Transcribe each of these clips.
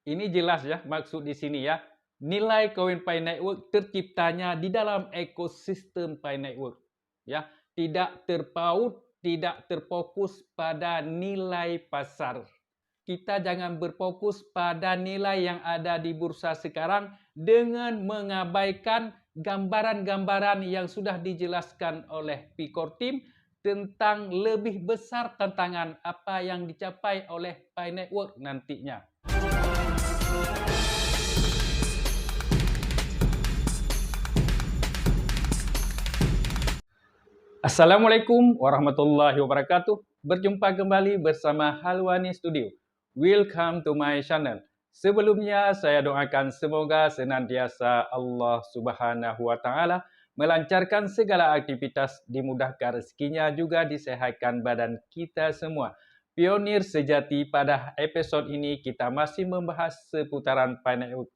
Ini jelas ya maksud di sini ya. Nilai koin Pi Network terciptanya di dalam ekosistem Pi Network. Ya, tidak terpaut, tidak terfokus pada nilai pasar. Kita jangan berfokus pada nilai yang ada di bursa sekarang dengan mengabaikan gambaran-gambaran yang sudah dijelaskan oleh Picor Team tentang lebih besar tantangan apa yang dicapai oleh Pi Network nantinya. Assalamualaikum warahmatullahi wabarakatuh. Berjumpa kembali bersama Halwani Studio. Welcome to my channel. Sebelumnya saya doakan semoga senantiasa Allah Subhanahu wa taala melancarkan segala aktivitas, dimudahkan rezekinya, juga disehatkan badan kita semua. Pionir sejati, pada episod ini kita masih membahas seputaran Pi Network.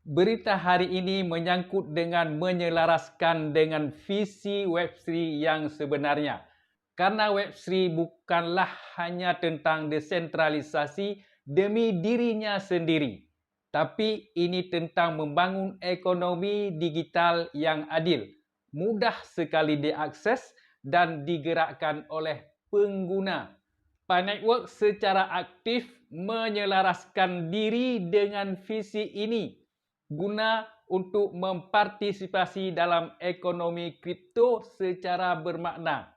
Berita hari ini menyangkut dengan menyelaraskan dengan visi Web3 yang sebenarnya. Karena Web3 bukanlah hanya tentang desentralisasi demi dirinya sendiri, tapi ini tentang membangun ekonomi digital yang adil, mudah sekali diakses dan digerakkan oleh pengguna. Pi Network secara aktif menyelaraskan diri dengan visi ini guna untuk mempartisipasi dalam ekonomi kripto secara bermakna.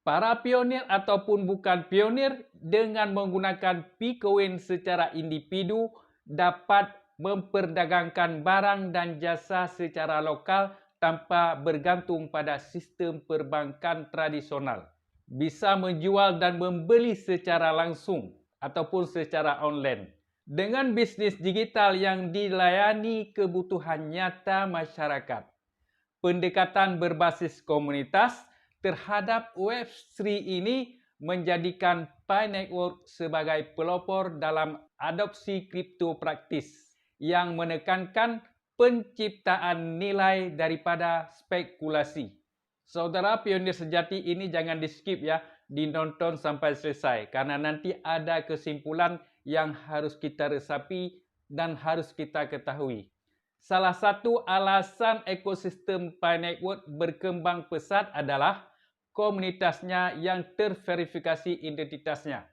Para pionir ataupun bukan pionir dengan menggunakan Picoin secara individu dapat memperdagangkan barang dan jasa secara lokal tanpa bergantung pada sistem perbankan tradisional. Bisa menjual dan membeli secara langsung ataupun secara online. Dengan bisnis digital yang dilayani kebutuhan nyata masyarakat. Pendekatan berbasis komunitas terhadap Web3 ini menjadikan Pi Network sebagai pelopor dalam adopsi kripto praktis yang menekankan penciptaan nilai daripada spekulasi. Saudara pionir sejati ini jangan di skip ya, dinonton sampai selesai karena nanti ada kesimpulan yang harus kita resapi dan harus kita ketahui. Salah satu alasan ekosistem Pi Network berkembang pesat adalah komunitasnya yang terverifikasi identitasnya.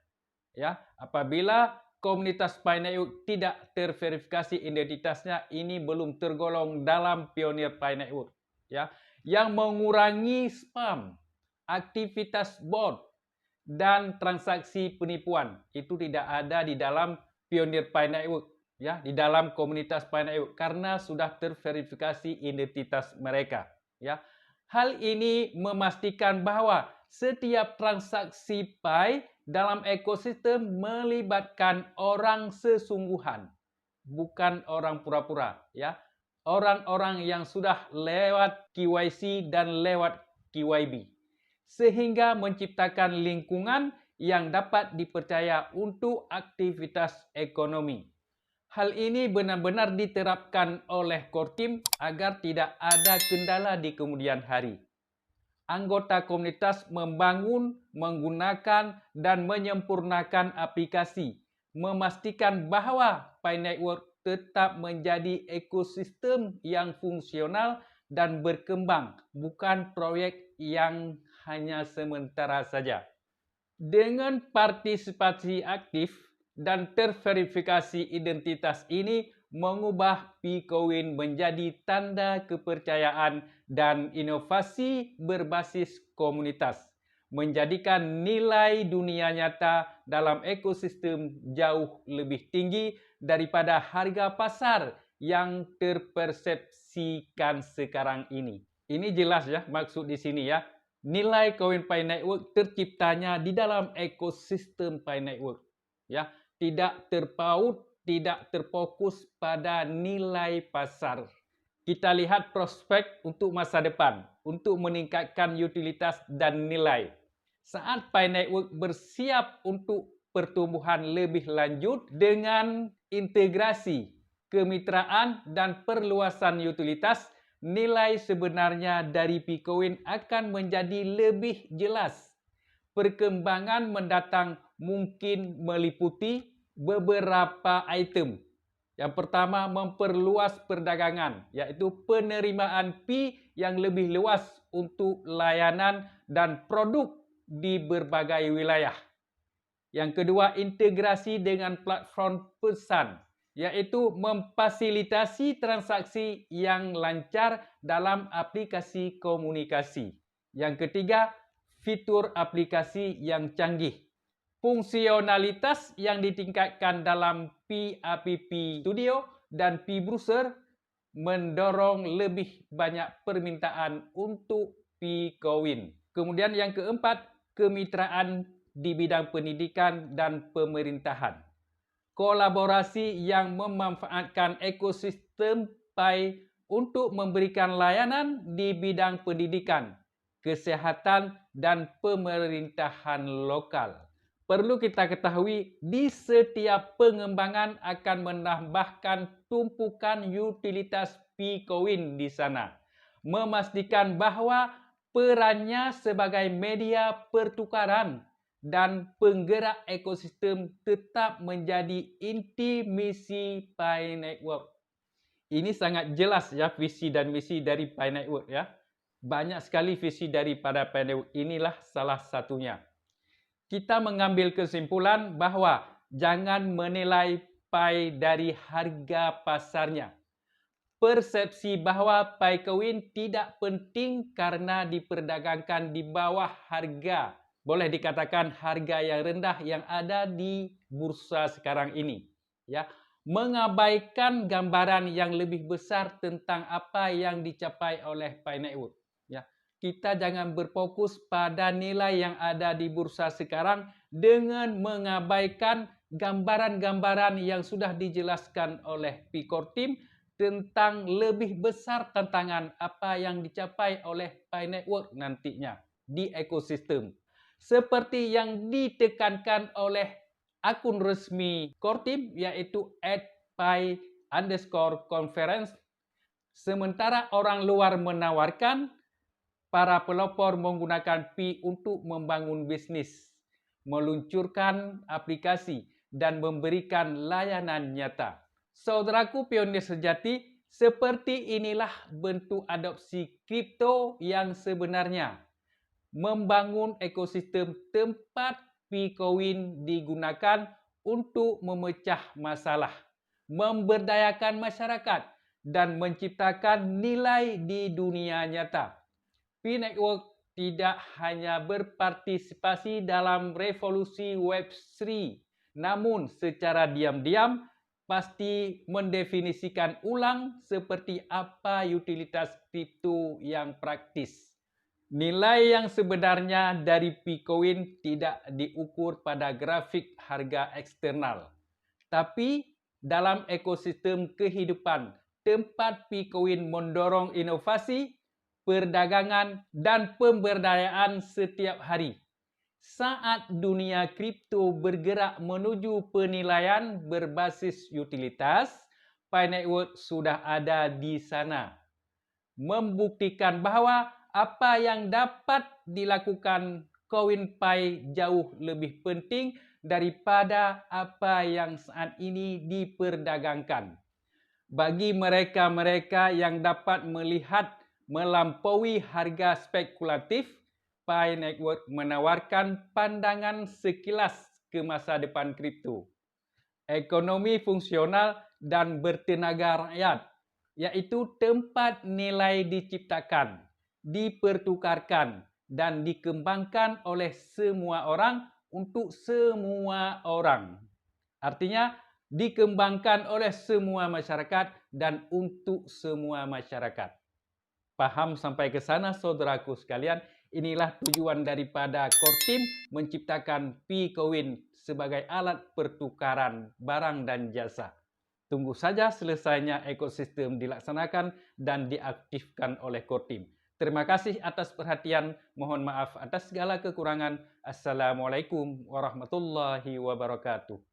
Ya, apabila komunitas Pi Network tidak terverifikasi identitasnya, ini belum tergolong dalam pionir Pi Network. Ya, yang mengurangi spam, aktivitas bot, dan transaksi penipuan. Itu tidak ada di dalam pionir Pi Network, ya, di dalam komunitas Pi Network karena sudah terverifikasi identitas mereka, ya. Hal ini memastikan bahwa setiap transaksi Pi dalam ekosistem melibatkan orang sesungguhan, bukan orang pura-pura, ya. Orang-orang yang sudah lewat KYC dan lewat KYB, sehingga menciptakan lingkungan yang dapat dipercaya untuk aktivitas ekonomi. Hal ini benar-benar diterapkan oleh Core Team agar tidak ada kendala di kemudian hari. Anggota komunitas membangun, menggunakan, dan menyempurnakan aplikasi, memastikan bahwa Pi Network tetap menjadi ekosistem yang fungsional dan berkembang, bukan proyek yang hanya sementara saja. Dengan partisipasi aktif dan terverifikasi identitas ini mengubah Picoin menjadi tanda kepercayaan dan inovasi berbasis komunitas, menjadikan nilai dunia nyata dalam ekosistem jauh lebih tinggi daripada harga pasar yang terpersepsikan sekarang ini. Ini jelas ya maksud di sini ya. Nilai koin Pi Network terciptanya di dalam ekosistem Pi Network. Ya, tidak terpaut, tidak terfokus pada nilai pasar. Kita lihat prospek untuk masa depan, untuk meningkatkan utilitas dan nilai. Saat Pi Network bersiap untuk pertumbuhan lebih lanjut dengan integrasi, kemitraan, dan perluasan utilitas, nilai sebenarnya dari Picoin akan menjadi lebih jelas. Perkembangan mendatang mungkin meliputi beberapa item. Yang pertama, memperluas perdagangan, iaitu penerimaan Pi yang lebih luas untuk layanan dan produk di berbagai wilayah. Yang kedua, integrasi dengan platform pesan, iaitu memfasilitasi transaksi yang lancar dalam aplikasi komunikasi. Yang ketiga, fitur aplikasi yang canggih. Fungsionalitas yang ditingkatkan dalam Pi-app Studio dan Pi-browser mendorong lebih banyak permintaan untuk Pi-coin. Kemudian yang keempat, kemitraan di bidang pendidikan dan pemerintahan. Kolaborasi yang memanfaatkan ekosistem Pi untuk memberikan layanan di bidang pendidikan, kesihatan dan pemerintahan lokal. Perlu kita ketahui, di setiap pengembangan akan menambahkan tumpukan utilitas Pi-coin di sana. Memastikan bahawa perannya sebagai media pertukaran dan penggerak ekosistem tetap menjadi inti misi Pi Network. Ini sangat jelas ya visi dan misi dari Pi Network ya. Banyak sekali visi daripada Pi Network, inilah salah satunya. Kita mengambil kesimpulan bahawa jangan menilai Pi dari harga pasarnya. Persepsi bahawa Pi-coin tidak penting karena diperdagangkan di bawah harga, boleh dikatakan harga yang rendah yang ada di bursa sekarang ini, ya, mengabaikan gambaran yang lebih besar tentang apa yang dicapai oleh Pi Network. Ya, kita jangan berfokus pada nilai yang ada di bursa sekarang dengan mengabaikan gambaran-gambaran yang sudah dijelaskan oleh Pi Core Team tentang lebih besar tantangan apa yang dicapai oleh Pi Network nantinya di ekosistem. Seperti yang ditekankan oleh akun resmi Core Team, iaitu @pi_conference. Sementara orang luar menawarkan, para pelopor menggunakan Pi untuk membangun bisnis, meluncurkan aplikasi dan memberikan layanan nyata. Saudaraku pionir sejati, seperti inilah bentuk adopsi kripto yang sebenarnya. Membangun ekosistem tempat Pi-coin digunakan untuk memecah masalah, memberdayakan masyarakat dan menciptakan nilai di dunia nyata. Pi Network tidak hanya berpartisipasi dalam revolusi Web3, namun secara diam-diam pasti mendefinisikan ulang seperti apa utilitas kripto yang praktis. Nilai yang sebenarnya dari Pi-coin tidak diukur pada grafik harga eksternal, tapi dalam ekosistem kehidupan tempat Pi-coin mendorong inovasi, perdagangan dan pemberdayaan setiap hari. Saat dunia kripto bergerak menuju penilaian berbasis utilitas, Pi Network sudah ada di sana. Membuktikan bahawa apa yang dapat dilakukan koin Pi jauh lebih penting daripada apa yang saat ini diperdagangkan. Bagi mereka-mereka yang dapat melihat melampaui harga spekulatif, Pi Network menawarkan pandangan sekilas ke masa depan kripto. Ekonomi fungsional dan bertenaga rakyat, iaitu tempat nilai diciptakan, dipertukarkan dan dikembangkan oleh semua orang untuk semua orang. Artinya, dikembangkan oleh semua masyarakat dan untuk semua masyarakat. Paham sampai ke sana saudaraku sekalian? Inilah tujuan daripada Core Team menciptakan Pi-coin sebagai alat pertukaran barang dan jasa. Tunggu saja selesainya ekosistem dilaksanakan dan diaktifkan oleh Core Team. Terima kasih atas perhatian. Mohon maaf atas segala kekurangan. Assalamualaikum warahmatullahi wabarakatuh.